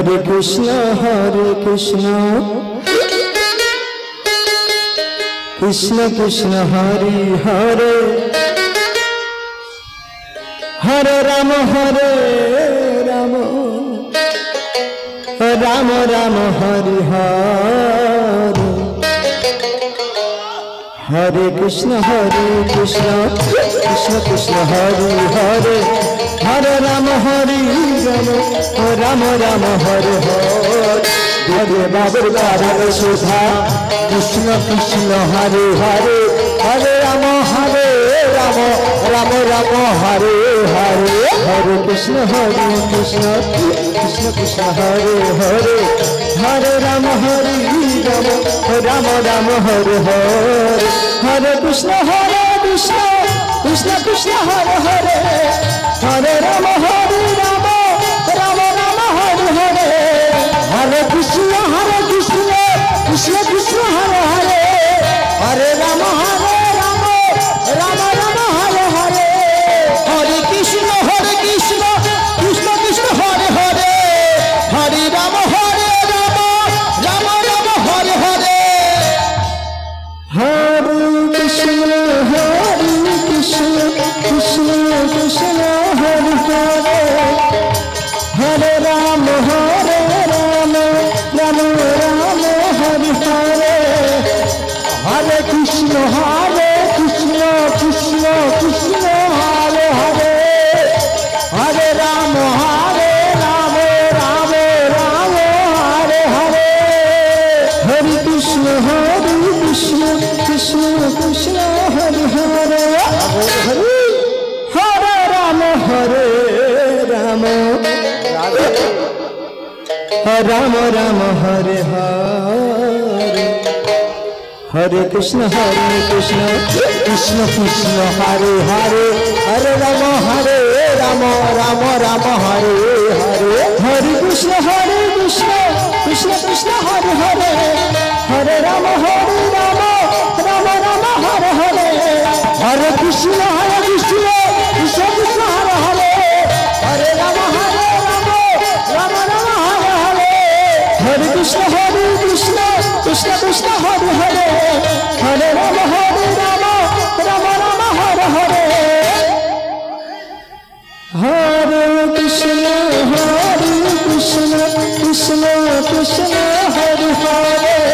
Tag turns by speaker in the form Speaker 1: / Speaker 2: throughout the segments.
Speaker 1: Hare Krishna Krishna Krishna Hare Hare Hare Rama Rama Rama Hare Hare Hare Krishna Krishna Krishna Hare Hare Hare Rama Rama Rama Hare Hare Hare Babur Karana Sudha Krishna Krishna Hare Hare Hare Rama Rama Rama Hare Hare Hare Krishna Krishna Krishna Hare Hare Hare Rama Rama Rama Hare Hare Hare Krishna Krishna Krishna Hare Hare Hare Rama Rama Rama Hare Hare Hare Krishna Krishna Krishna Hare Hare Hare Rama Rama Rama Hare Hare Hare Krishna Krishna Krishna Hare Hare Hare Rama Rama Rama Hare Hare Hare Krishna Krishna Krishna Hare Hare Hare Rama Rama Rama Hare Hare Hare Krishna Krishna Krishna Hare Hare Hare Rama Rama Rama Hare Hare Hare Krishna Krishna Krishna Hare Hare Hare Rama Rama Rama Hare Hare Hare Krishna Krishna Krishna Hare Hare Hare Rama Rama Rama Hare Hare Hare Krishna Krishna Krishna Hare Hare Hare Rama Rama Rama Hare Hare Hare Krishna Krishna Krishna Hare Hare Hare Rama Rama Hare Hare Hare Krishna Krishna Krishna Hare Hare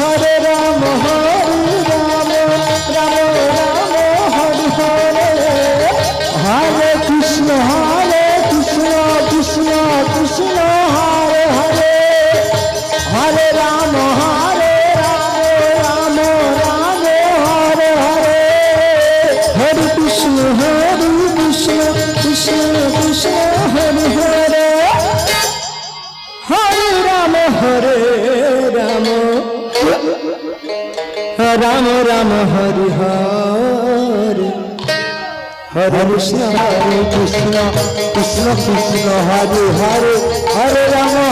Speaker 1: Hare Rama Rama Hare Hare Hare Krishna Krishna Krishna Hare Hare Hare Rama Rama Hare Hare Hare Krishna Krishna Krishna Hare Hare Hare Rama Rama Hare Hare Hare Krishna Krishna Hare Hare Hare Rama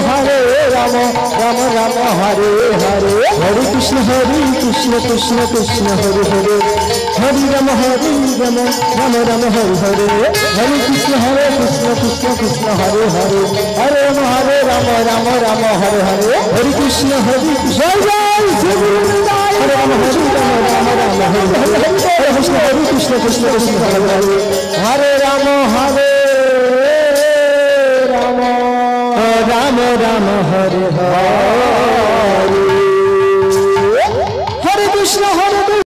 Speaker 1: Rama Hare Hare Hare Krishna Krishna Krishna Hare Hare Hare Rama Rama Hare Hare Hare Krishna Krishna Hare Hare Hare Rama Rama Hare Hare Hare Krishna Krishna Hare Hare Hare Rama Rama Hare Hare Hare Krishna Jai Hare Rama Rama Hare Hare Hare Krishna Krishna Hare Hare Hare Rama Rama Rama Hare Hare